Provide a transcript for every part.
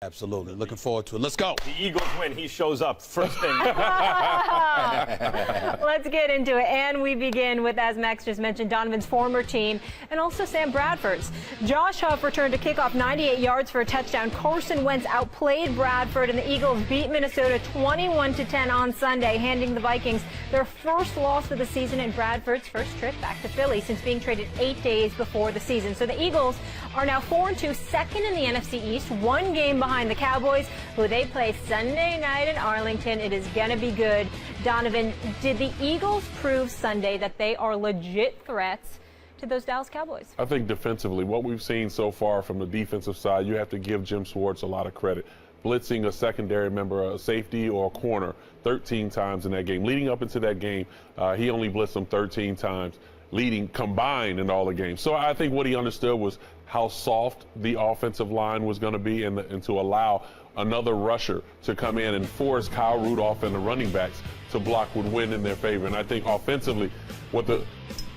Absolutely. Looking forward to it. Let's go. The Eagles win. He shows up. First thing. Let's get into it. And we begin with, as Max just mentioned, Donovan's former team and also Sam Bradford's. Josh Huff returned to kickoff 98 yards for a touchdown. Carson Wentz outplayed Bradford, and the Eagles beat Minnesota 21-10 on Sunday, handing the Vikings their first loss of the season and Bradford's first trip back to Philly since being traded 8 days before the season. So the Eagles are now 4-2, second in the NFC East, one game behind the Cowboys, who they play Sunday night in Arlington. It is going to be good. Donovan, did the Eagles prove Sunday that they are legit threats to those Dallas Cowboys? I think defensively, what we've seen so far from the defensive side, you have to give Jim Schwartz a lot of credit. Blitzing a secondary member, a safety or a corner, 13 times in that game. Leading up into that game, he only blitzed them 13 times, leading combined in all the games. So I think what he understood was how soft the offensive line was going to be, and to allow another rusher to come in and force Kyle Rudolph and the running backs to block would win in their favor. And I think offensively, what we're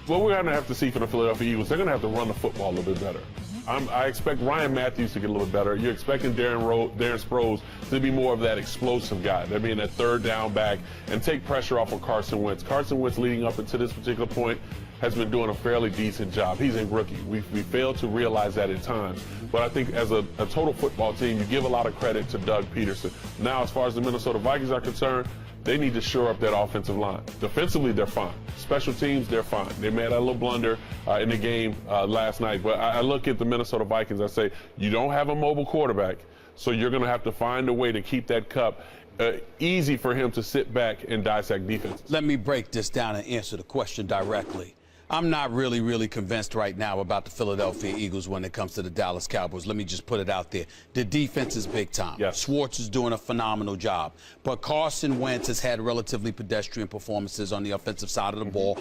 going to have to see from the Philadelphia Eagles, they're going to have to run the football a little bit better. I expect Ryan Matthews to get a little bit better. You're expecting Darren Sproles to be more of that explosive guy. They're being that third down back and take pressure off of Carson Wentz. Carson Wentz, leading up into this particular point, has been doing a fairly decent job. He's a rookie. We failed to realize that at times. But I think as a total football team, you give a lot of credit to Doug Peterson. Now, as far as the Minnesota Vikings are concerned, they need to shore up that offensive line. Defensively, they're fine. Special teams, they're fine. They made a little blunder in the game last night. But I look at the Minnesota Vikings, I say, you don't have a mobile quarterback, so you're going to have to find a way to keep that cup easy for him to sit back and dissect defense. Let me break this down and answer the question directly. I'm not really convinced right now about the Philadelphia Eagles when it comes to the Dallas Cowboys. Let me just put it out there. The defense is big time. Yes. Schwartz is doing a phenomenal job. But Carson Wentz has had relatively pedestrian performances on the offensive side of the ball.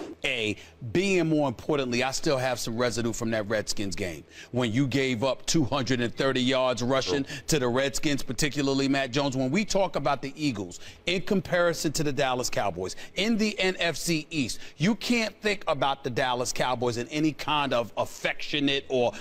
B, and more importantly, I still have some residue from that Redskins game when you gave up 230 yards rushing to the Redskins, particularly Matt Jones. When we talk about the Eagles in comparison to the Dallas Cowboys in the NFC East, you can't think about the Dallas Cowboys in any kind of affectionate or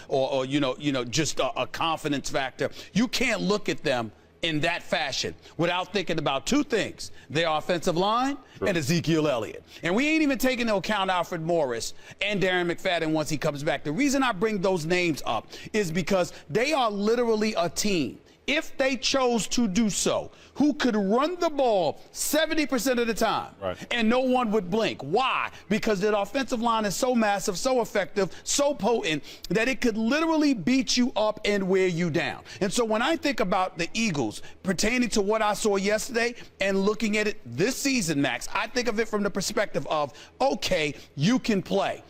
just a confidence factor. You can't look at them in that fashion without thinking about two things: their offensive line and Ezekiel Elliott. And we ain't even taking into account Alfred Morris and Darren McFadden once he comes back. The reason I bring those names up is because they are literally a team, if they chose to do so, who could run the ball 70% of the time, and no one would blink. Why? Because that offensive line is so massive, so effective, so potent, that it could literally beat you up and wear you down. And so when I think about the Eagles pertaining to what I saw yesterday and looking at it this season, Max, I think of it from the perspective of, okay, you can play.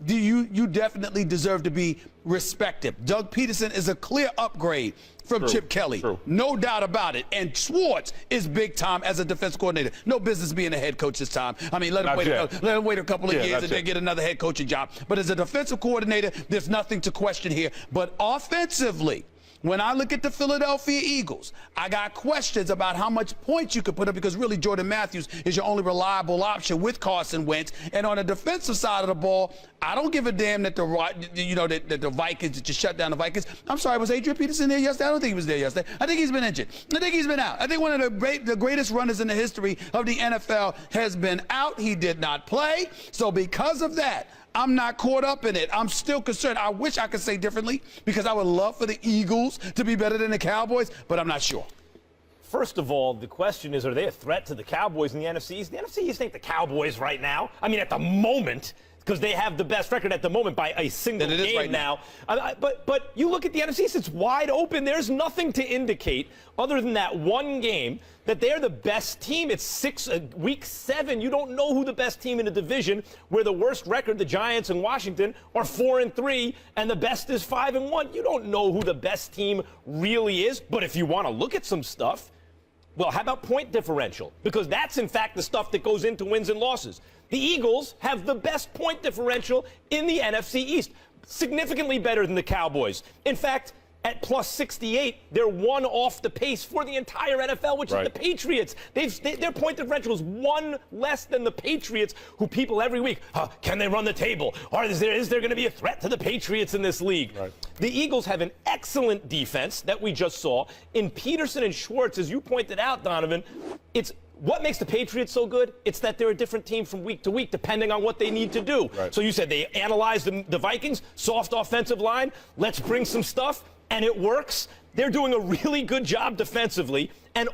You definitely deserve to be respected. Doug Peterson is a clear upgrade from Chip Kelly. No doubt about it. And Schwartz is big time as a defense coordinator. No business being a head coach this time. I mean, let him wait a couple of years and then get another head coaching job. But as a defensive coordinator, there's nothing to question here. But offensively, when I look at the Philadelphia Eagles, I got questions about how much points you could put up, because really Jordan Matthews is your only reliable option with Carson Wentz. And on the defensive side of the ball, I don't give a damn that the Vikings, that you shut down the Vikings. I'm sorry, was Adrian Peterson there yesterday? I don't think he was there yesterday. I think he's been injured. I think he's been out. I think one of the greatest runners in the history of the NFL has been out. He did not play. So because of that, I'm not caught up in it. I'm still concerned. I wish I could say differently, because I would love for the Eagles to be better than the Cowboys, but I'm not sure. First of all, the question is, are they a threat to the Cowboys in the NFC East? The NFC East ain't the Cowboys right now. I mean, at the moment, because they have the best record at the moment by a single game right now. But you look at the NFC East, it's wide open. There's nothing to indicate, other than that one game, that they're the best team. It's week 7. You don't know who the best team in the division, where the worst record, the Giants and Washington, are 4-3, and the best is 5-1. You don't know who the best team really is. But if you want to look at some stuff, well, how about point differential? Because that's, in fact, the stuff that goes into wins and losses. The Eagles have the best point differential in the NFC East, significantly better than the Cowboys. In fact, at plus 68, they're one off the pace for the entire NFL, which is the Patriots. Their point differential is one less than the Patriots, who people every week, can they run the table? Or is there going to be a threat to the Patriots in this league? Right. The Eagles have an excellent defense that we just saw. In Peterson and Schwartz, as you pointed out, Donovan, it's what makes the Patriots so good? It's that they're a different team from week to week, depending on what they need to do. Right. So you said they analyzed the Vikings, soft offensive line, let's bring some stuff, and it works. They're doing a really good job defensively, and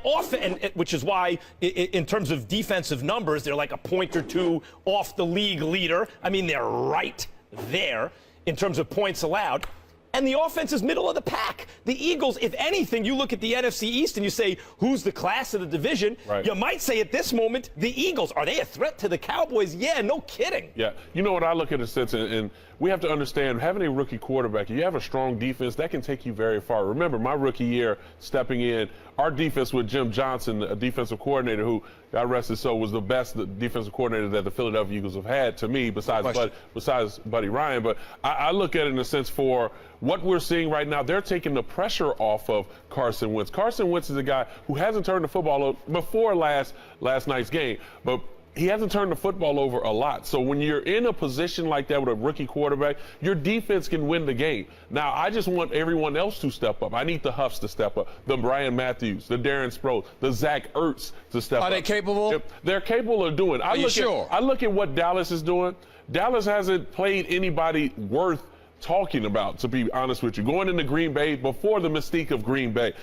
which is why, in terms of defensive numbers, they're like a point or two off the league leader. I mean, they're right there in terms of points allowed. And the offense is middle of the pack. The Eagles, if anything, you look at the NFC East and you say, who's the class of the division? Right. You might say at this moment, the Eagles. Are they a threat to the Cowboys? Yeah, no kidding. Yeah, you know what I look at a sense, and we have to understand, having a rookie quarterback, you have a strong defense, that can take you very far. Remember, my rookie year, stepping in, our defense with Jim Johnson, a defensive coordinator who, God rest his soul, was the best defensive coordinator that the Philadelphia Eagles have had, to me, besides Buddy Ryan. But I look at it in a sense for what we're seeing right now. They're taking the pressure off of Carson Wentz. Carson Wentz is a guy who hasn't turned the football over before last night's game, but he hasn't turned the football over a lot. So when you're in a position like that with a rookie quarterback, your defense can win the game. Now, I just want everyone else to step up. I need the Huffs to step up, the Brian Matthews, the Darren Sproles, the Zach Ertz to step up. Are they capable? They're capable of doing it. Are you sure? I look at what Dallas is doing. Dallas hasn't played anybody worth talking about, to be honest with you. Going into Green Bay, before the mystique of Green Bay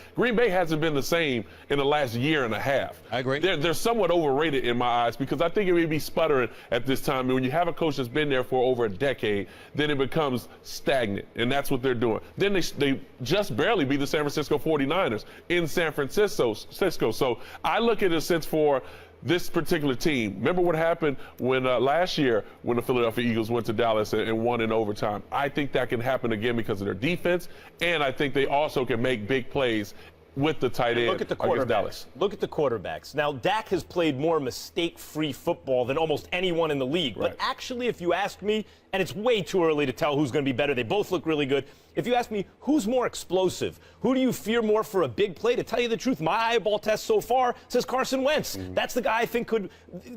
hasn't been the same in the last year and a half. I agree. They're somewhat overrated in my eyes, because I think it may be sputtering at this time. And when you have a coach that's been there for over a decade, then it becomes stagnant, and that's what they're doing. Then they just barely beat the San Francisco 49ers in San Francisco. So I look at a sense for this particular team. Remember what happened when last year when the Philadelphia Eagles went to Dallas and won in overtime? I think that can happen again because of their defense, and I think they also can make big plays with the tight end. Look at the quarterbacks. Look at the quarterbacks. Now, Dak has played more mistake-free football than almost anyone in the league. Right. But actually, if you ask me, and it's way too early to tell who's going to be better, they both look really good. If you ask me, who's more explosive? Who do you fear more for a big play? To tell you the truth, my eyeball test so far says Carson Wentz. Mm-hmm. That's the guy I think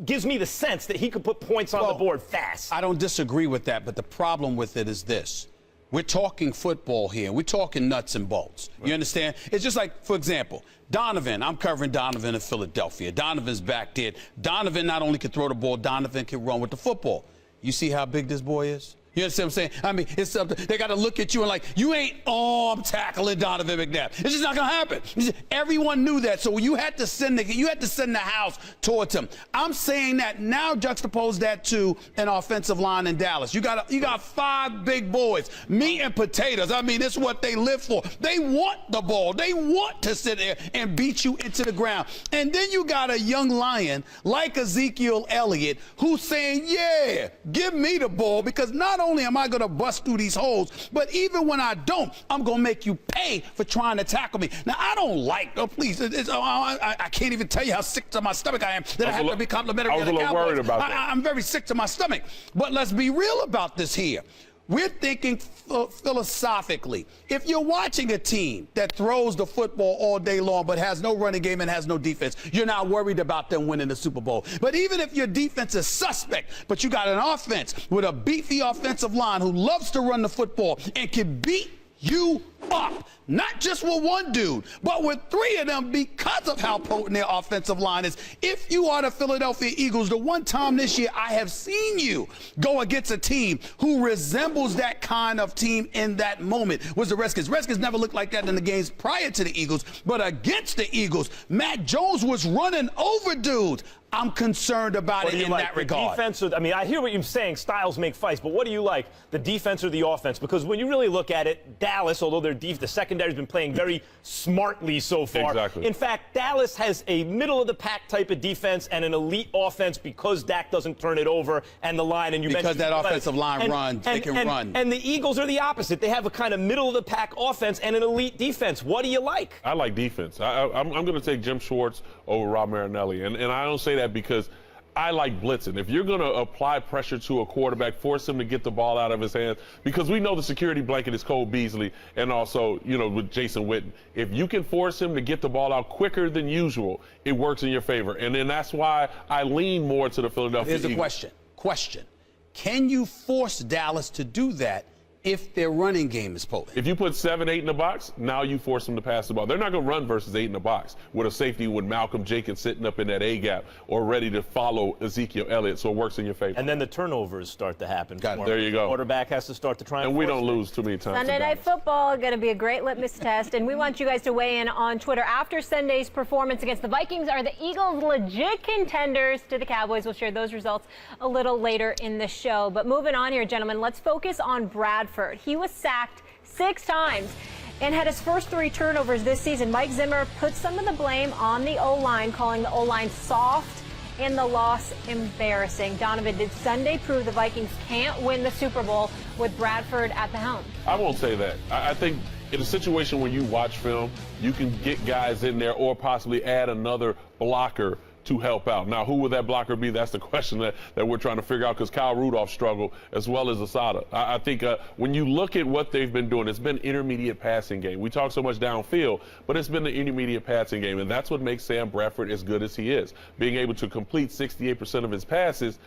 gives me the sense that he could put points on the board fast. I don't disagree with that, but the problem with it is this. We're talking football here. We're talking nuts and bolts. Right. You understand? It's just like, for example, Donovan. I'm covering Donovan in Philadelphia. Donovan's back there. Donovan not only can throw the ball, Donovan can run with the football. You see how big this boy is? You understand what I'm saying? I mean, it's something. They got to look at you and like, you ain't arm tackling Donovan McNabb. It's just not going to happen. Everyone knew that, so you had to send the house towards him. I'm saying that now. Juxtapose that to an offensive line in Dallas. You got 5 big boys, meat and potatoes. I mean, it's what they live for. They want the ball. They want to sit there and beat you into the ground. And then you got a young lion like Ezekiel Elliott who's saying, yeah, give me the ball, because not only am I going to bust through these holes, but even when I don't, I'm going to make you pay for trying to tackle me. Now, I don't like, I can't even tell you how sick to my stomach I am that I have to be complimentary. I was a little worried about that. I'm very sick to my stomach. But let's be real about this here. We're thinking philosophically. If you're watching a team that throws the football all day long but has no running game and has no defense, you're not worried about them winning the Super Bowl. But even if your defense is suspect, but you got an offense with a beefy offensive line who loves to run the football and can beat you up, not just with one dude, but with 3 of them, because of how potent their offensive line is. If you are the Philadelphia Eagles, the one time this year I have seen you go against a team who resembles that kind of team in that moment was the Redskins. Redskins never looked like that in the games prior to the Eagles, but against the Eagles, Matt Jones was running over dudes. I'm concerned about it in that regard. Defense, I mean, I hear what you're saying, styles make fights, but what do you like, the defense or the offense? Because when you really look at it, Dallas, although the secondary's been playing very smartly so far. Exactly. In fact, Dallas has a middle-of-the-pack type of defense and an elite offense because Dak doesn't turn it over and the line. And you because that offensive line runs, they can run. And the Eagles are the opposite. They have a kind of middle-of-the-pack offense and an elite defense. What do you like? I like defense. I'm going to take Jim Schwartz over Rob Marinelli, and I don't say that because I like blitzing. If you're going to apply pressure to a quarterback, force him to get the ball out of his hands, because we know the security blanket is Cole Beasley and also, with Jason Witten. If you can force him to get the ball out quicker than usual, it works in your favor. And then that's why I lean more to the Philadelphia Eagles. Here's the question. Can you force Dallas to do that if their running game is potent? If you put 7, 8 in the box, now you force them to pass the ball. They're not going to run versus 8 in the box with a safety with Malcolm Jenkins sitting up in that A-gap or ready to follow Ezekiel Elliott, so it works in your favor. And then the turnovers start to happen. There you go. Quarterback has to start to try and we don't lose too many times. Sunday Night Football, going to be a great litmus test, and we want you guys to weigh in on Twitter. After Sunday's performance against the Vikings, are the Eagles legit contenders to the Cowboys? We'll share those results a little later in the show. But moving on here, gentlemen, let's focus on Bradford. He was sacked 6 times and had his first 3 turnovers this season. Mike Zimmer put some of the blame on the O-line, calling the O-line soft and the loss embarrassing. Donovan, did Sunday prove the Vikings can't win the Super Bowl with Bradford at the helm? I won't say that. I think in a situation when you watch film, you can get guys in there or possibly add another blocker to help out. Now, who would that blocker be? That's the question that we're trying to figure out, because Kyle Rudolph struggled as well as Asada. I think when you look at what they've been doing, it's been intermediate passing game. We talk so much downfield, but it's been the intermediate passing game, and that's what makes Sam Bradford as good as he is, being able to complete 68% of his passes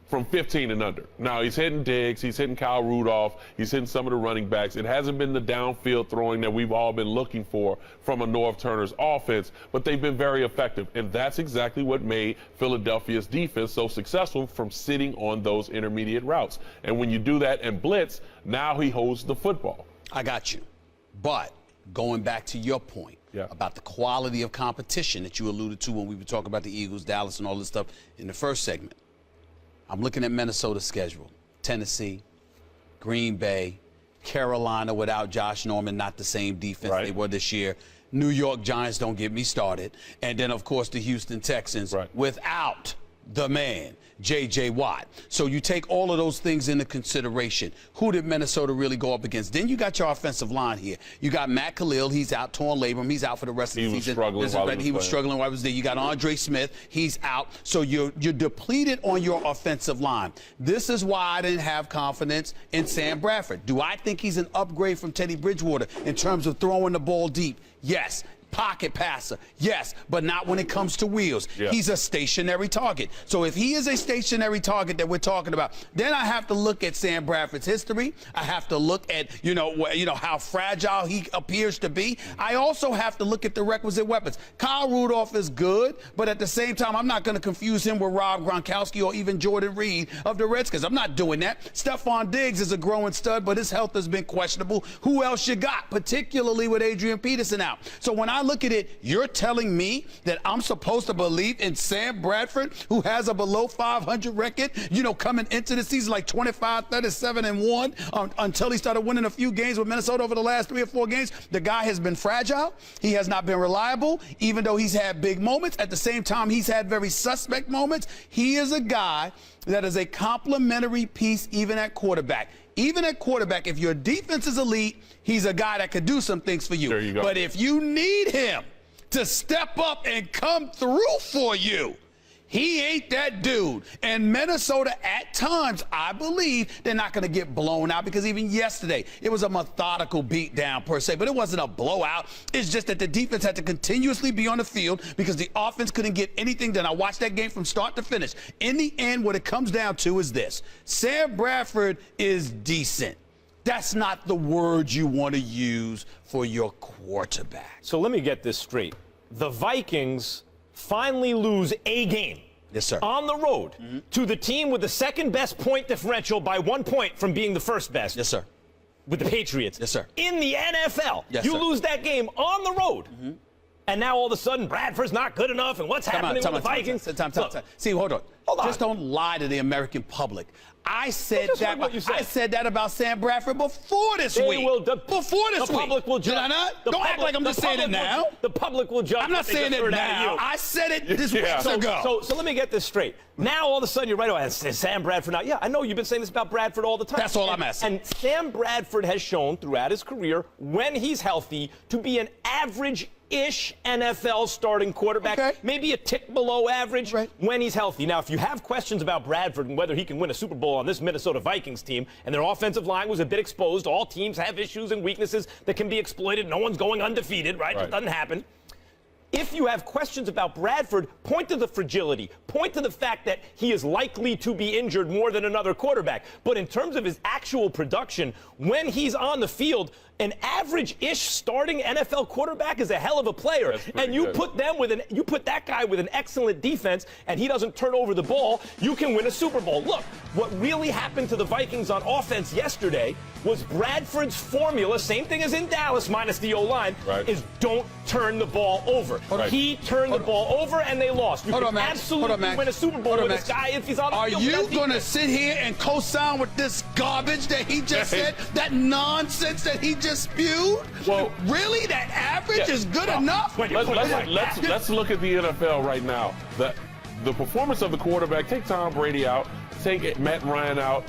from 15 and under. Now, he's hitting Diggs, he's hitting Kyle Rudolph, he's hitting some of the running backs. It hasn't been the downfield throwing that we've all been looking for from a Norv Turner's offense, but they've been very effective. And that's exactly what made Philadelphia's defense so successful, from sitting on those intermediate routes. And when you do that and blitz, now he holds the football. I got you. But going back to your point about the quality of competition that you alluded to when we were talking about the Eagles, Dallas, and all this stuff in the first segment, I'm looking at Minnesota's schedule. Tennessee, Green Bay, Carolina without Josh Norman, not the same defense they were this year. New York Giants, don't get me started. And then, of course, the Houston Texans without the man, J.J. Watt. So you take all of those things into consideration. Who did Minnesota really go up against? Then you got your offensive line here. You got Matt Khalil. He's out, torn labrum. He's out for the rest of the season. He was struggling while he was there. You got Andre Smith. He's out. So you're depleted on your offensive line. This is why I didn't have confidence in Sam Bradford. Do I think he's an upgrade from Teddy Bridgewater in terms of throwing the ball deep? Yes. Pocket passer, yes, but not when it comes to wheels. He's a stationary target. So if he is a stationary target that we're talking about, then I have to look at Sam Bradford's history. I have to look at, how fragile he appears to be. I also have to look at the requisite weapons. Kyle Rudolph is good, but at the same time, I'm not going to confuse him with Rob Gronkowski or even Jordan Reed of the Redskins. I'm not doing that. Stephon Diggs is a growing stud, but his health has been questionable. Who else you got, particularly with Adrian Peterson out? So when I look at it, you're telling me that I'm supposed to believe in Sam Bradford, who has a below 500 record, coming into the season like 25, 37, and 1 until he started winning a few games with Minnesota over the last 3 or 4 games. The guy has been fragile. He has not been reliable, even though he's had big moments. At the same time, he's had very suspect moments. He is a guy that is a complementary piece even at quarterback. Even at quarterback, if your defense is elite, he's a guy that could do some things for you. There you go. But if you need him to step up and come through for you, he ain't that dude. And Minnesota, at times, I believe they're not going to get blown out, because even yesterday, it was a methodical beatdown per se, but it wasn't a blowout. It's just that the defense had to continuously be on the field because the offense couldn't get anything done. I watched that game from start to finish. In the end, what it comes down to is this. Sam Bradford is decent. That's not the word you want to use for your quarterback. So let me get this straight. The Vikings finally lose a game on the road to the team with the second best point differential by 1 point from being the first best. Yes, sir. With the Patriots. Yes, sir. In the NFL. Yes, you sir. lose that game on the road. And now all of a sudden Bradford's not good enough, and what's happening with the Vikings? See, hold on. Just don't lie to the American public. I said that about Sam Bradford before this week. The public will judge. Did I not? Don't act like I'm just saying it now. The public will judge. I'm not saying it now. I said it this weeks ago. So let me get this straight. Now all of a sudden you're right. Oh, it's Sam Bradford now. Yeah, I know you've been saying this about Bradford all the time. That's all I'm asking. And Sam Bradford has shown throughout his career, when he's healthy, to be an average average-ish NFL starting quarterback, maybe a tick below average when he's healthy. Now, if you have questions about Bradford and whether he can win a Super Bowl on this Minnesota Vikings team, and their offensive line was a bit exposed, all teams have issues and weaknesses that can be exploited. No one's going undefeated, right? It doesn't happen. If you have questions about Bradford, point to the fragility. Point to the fact that he is likely to be injured more than another quarterback. But in terms of his actual production, when he's on the field, an average-ish starting NFL quarterback is a hell of a player. And you put that guy with an excellent defense, and he doesn't turn over the ball, you can win a Super Bowl. Look, what really happened to the Vikings on offense yesterday was Bradford's formula, same thing as in Dallas minus the O-line, is don't turn the ball over. He turned the ball over, and they lost. You can absolutely win a Super Bowl with this guy if he's on the field. Are you going to sit here and co-sign with this garbage that he just said? That nonsense that he just spewed? Well, really? That average is good enough? Let's look at the NFL right now. The performance of the quarterback, take Tom Brady out, take Matt Ryan out,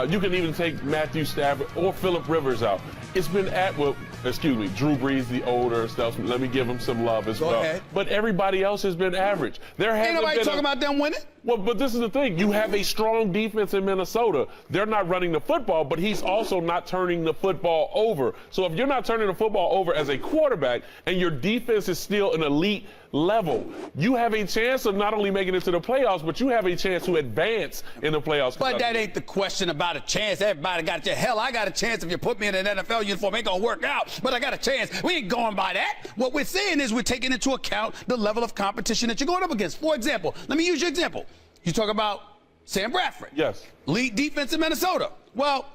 you can even take Matthew Stafford or Phillip Rivers out. It's been Drew Brees, the older stuff. Let me give him some love as well. But everybody else has been average. Ain't nobody talking about them winning? Well, but this is the thing. You have a strong defense in Minnesota. They're not running the football, but he's also not turning the football over. So if you're not turning the football over as a quarterback and your defense is still an elite level, you have a chance of not only making it to the playoffs, but you have a chance to advance in the playoffs. But that ain't the question about a chance. Everybody got a chance. Hell, I got a chance if you put me in an NFL uniform. Ain't gonna work out, but I got a chance. We ain't going by that. What we're saying is we're taking into account the level of competition that you're going up against. For example, let me use your example. You talk about Sam Bradford. Yes. Lead defense in Minnesota. Well,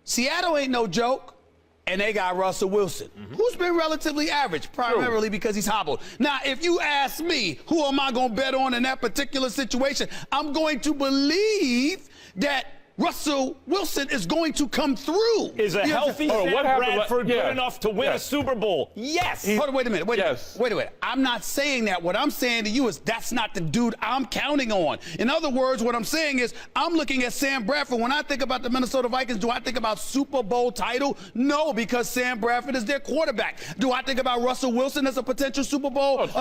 Seattle ain't no joke. And they got Russell Wilson, who's been relatively average, primarily because he's hobbled. Now, if you ask me, who am I going to bet on in that particular situation, I'm going to believe that Russell Wilson is going to come through. Is a healthy Sam Bradford good enough to win a Super Bowl? Yes. Hold on, wait a minute. Wait a minute. I'm not saying that. What I'm saying to you is that's not the dude I'm counting on. In other words, what I'm saying is I'm looking at Sam Bradford. When I think about the Minnesota Vikings, do I think about Super Bowl title? No, because Sam Bradford is their quarterback. Do I think about Russell Wilson as a potential Super Bowl? Of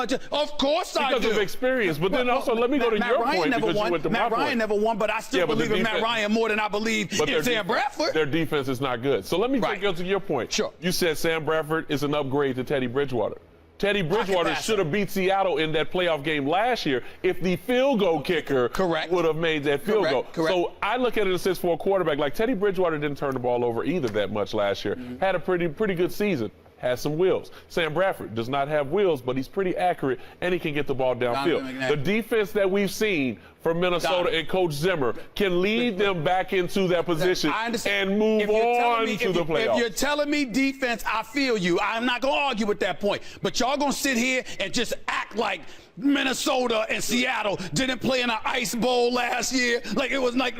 course I do. Because of experience. But then also, let me go to your point because you went to my point. Matt Ryan never won, but I still believe in Matt Ryan more than I believe in Sam Bradford. Their defense is not good. So let me take you to your point. Sure. You said Sam Bradford is an upgrade to Teddy Bridgewater. Teddy Bridgewater should have beat Seattle in that playoff game last year if the field goal kicker would have made that field goal. So I look at it as for a quarterback. Like Teddy Bridgewater didn't turn the ball over either that much last year. Had a pretty good season. Has some wheels. Sam Bradford does not have wheels, but he's pretty accurate, and he can get the ball downfield. The defense that we've seen from Minnesota and Coach Zimmer can lead them back into that position and move on to the playoffs. If you're telling me defense, I feel you. I'm not going to argue with that point. But y'all going to sit here and just act like Minnesota and Seattle didn't play in an ice bowl last year, like it was like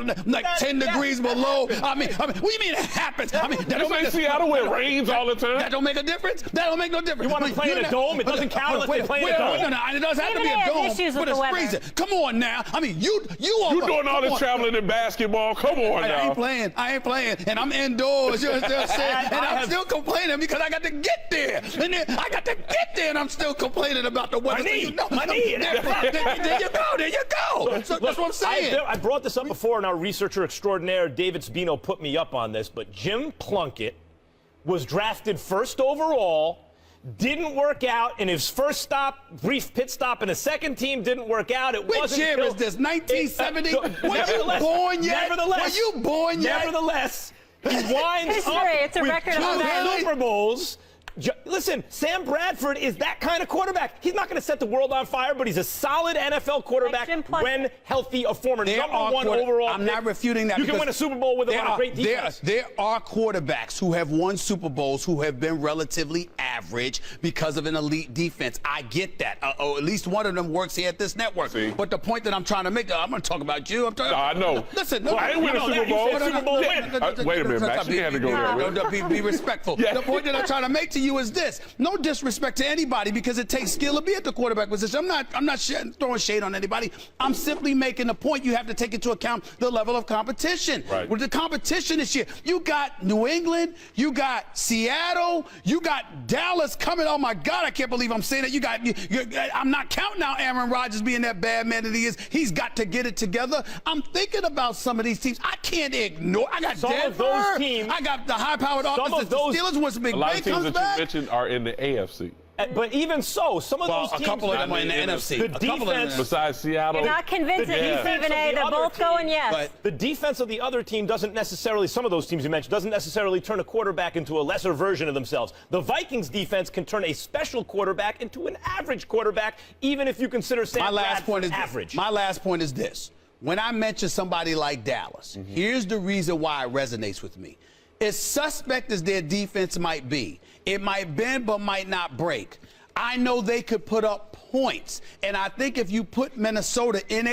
10 degrees below. I mean, what do you mean it happens? I mean, that don't make Seattle where it rains all the time. That don't make a difference. That don't make no difference. You want to play in a dome? It doesn't count unless they play in a dome. No, it does have to be a dome, but it's freezing. Come on now. I mean, you doing all this traveling in basketball. Come on now. I ain't playing, and I'm indoors. You understand? And I'm still complaining because I got to get there. And then I got to get there, and I'm still complaining about the weather. There you go. So that's what I'm saying. I brought this up before, and our researcher extraordinaire, David Spino, put me up on this, but Jim Plunkett was drafted first overall, didn't work out in his first stop, brief pit stop, and his second team didn't work out. Which year is this, 1970? Were you born yet? Were you born yet? Nevertheless, he winds up it's a record with 2 Super Bowls. Listen, Sam Bradford is that kind of quarterback. He's not going to set the world on fire, but he's a solid NFL quarterback when healthy, a former #1 overall. I'm not refuting that. You can win a Super Bowl with him on a great defense. There are quarterbacks who have won Super Bowls who have been relatively average because of an elite defense. I get that. At least one of them works here at this network. But the point that I'm trying to make, I'm going to talk about you. I know. Listen, I ain't win a Super Bowl. Super Bowl win. Wait a minute, Max. You had to go there. Be respectful. The point that I'm trying to make to you you is this. No disrespect to anybody because it takes skill to be at the quarterback position. I'm not throwing shade on anybody. I'm simply making the point you have to take into account the level of competition. Right. With the competition this year, you got New England, you got Seattle, you got Dallas coming. Oh my God, I can't believe I'm saying it. I'm not counting out Aaron Rodgers being that bad man that he is. He's got to get it together. I'm thinking about some of these teams. I can't ignore. I got some Denver. of those teams. I got the high-powered offense. The Steelers once Big A lot Ben of teams comes that back. you mentioned are in the AFC. But even so, some of those A teams. couple of them are in the NFC. The A couple of them defense. Besides Seattle. You're not convincing me, defense Stephen of A. the They're other both team, going yes. but the defense of the other team doesn't necessarily, some of those teams you mentioned, doesn't necessarily turn a quarterback into a lesser version of themselves. The Vikings defense can turn a special quarterback into an average quarterback, even if you consider Sam Bradford average. My last point is this. When I mention somebody like Dallas, here's the reason why it resonates with me. As suspect as their defense might be, it might bend but might not break. I know they could put up points. And I think if you put Minnesota in